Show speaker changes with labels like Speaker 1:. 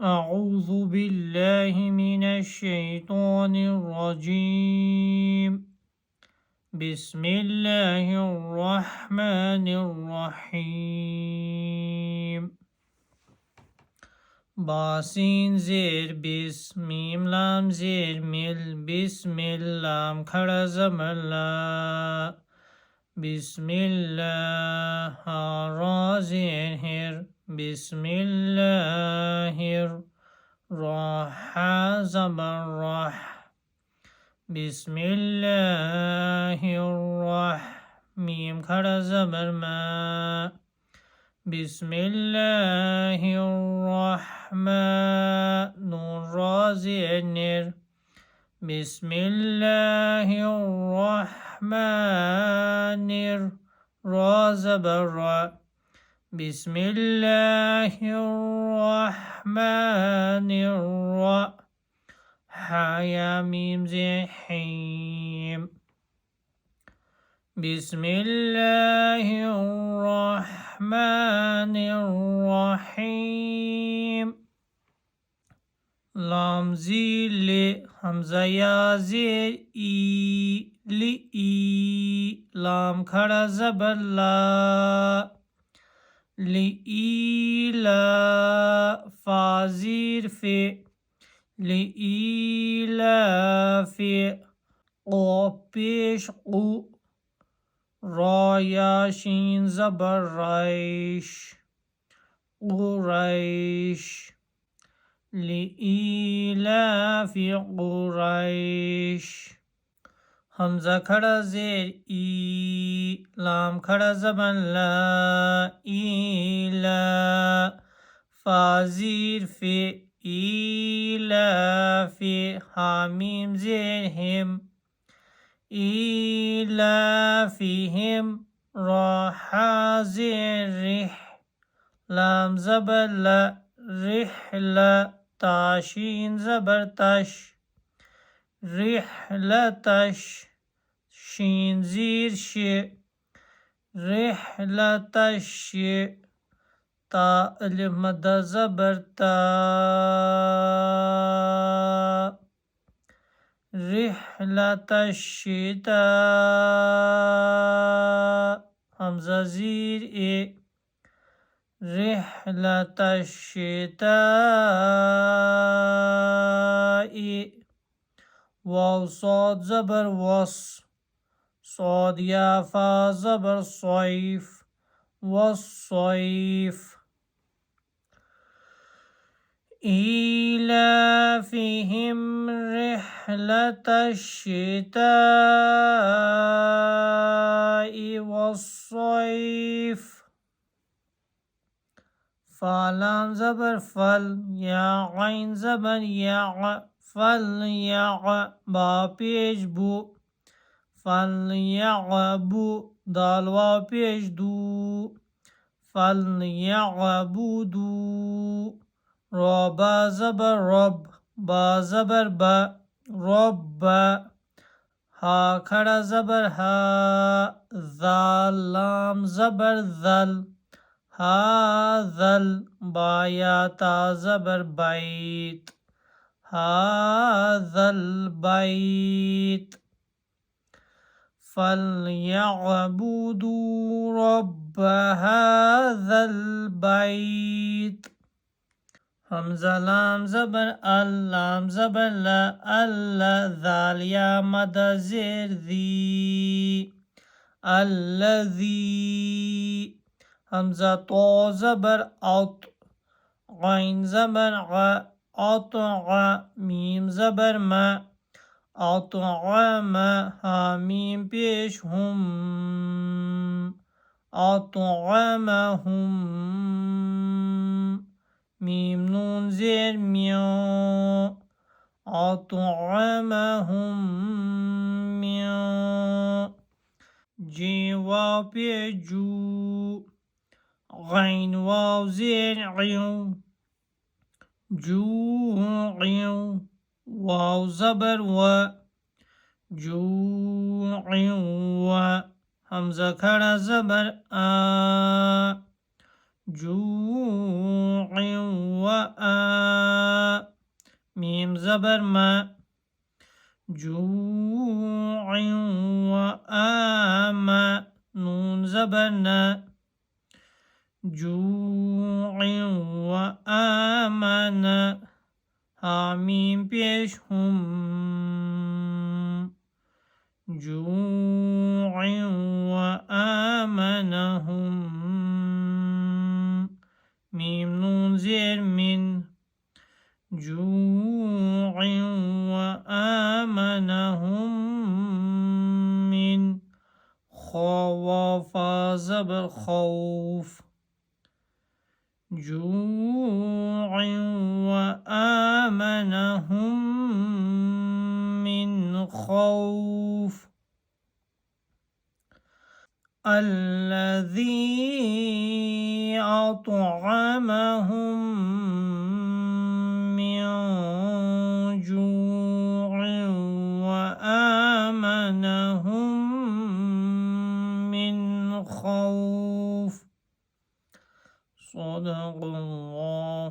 Speaker 1: أعوذ بالله من الشيطان الرجيم. بسم الله الرحمن الرحيم. باسين زير بس ميم لام زير مل بسم اللام خڑا زبر لا بسم الله را زير هر بسم الله راح زبر راح بسم الله ميم خڑا زبر ما بسم الله الرحمن نون را زیر نر بسم الله الرحمن را زبر را بسم الله الرحمن الرحيم حيا ميم زي حيم بسم الله الرحمن الرحيم لام زي ل همزة يا زي اي لئي لام خڑا زبر لا لإيلا فازير في لإيلا في قوبيش قو رايا شين زبر رايش قريش لإيلا في قريش حمزہ کھڑا زیر ای لام کھڑا زبر لا ایلا فازیر فی ایلا فی حامیم زیر ہم ایلا فیہم راح زیر رح لام زبر لا رحلہ تاشین زبر تش رحلتش شين زير شي رحلتش تا الف مد زبر تا رحلتشتاء همزة زير اي رحلتشتاء واو صاد زبر وص صاد يا فا زبر صيف والصيف إيلافهم رحلة الشتاء والصيف فالام زبر فل يا عين زبر يا فليع با پیش بو فليعبو دال واو پیش دو فليعبدو را با زبر رب با زبر با رب ها کھڑا زبر ها ذال لام زبر ذل ها ذل با یا تا زبر بیت هذا البيت فليعبدوا رب هذا البيت همزة لام زبر اللام زبر لا ألا ذال يا مد زير ذي الذي همزة طو زبر أط عين زبر ع أطع ميم زبر ما أطعم حاميم پیش هم أطعمهم ميم نون زير ميو أطعمهم ميو جي واو پیش جو غين واو زير عيو جوع واو زبر و جوع و همزة کھڑا زبر جوع ميم زبر ما جوع وآما نون زبرنا جوع وآمنا حميم پیش هم جوع وآمنهم ميم نون زير من جوع وآمنهم من خوف زبر خوف جوع وآمنهم من خوف الذي أطعمهم من جوع وآمنهم من خوف صدق الله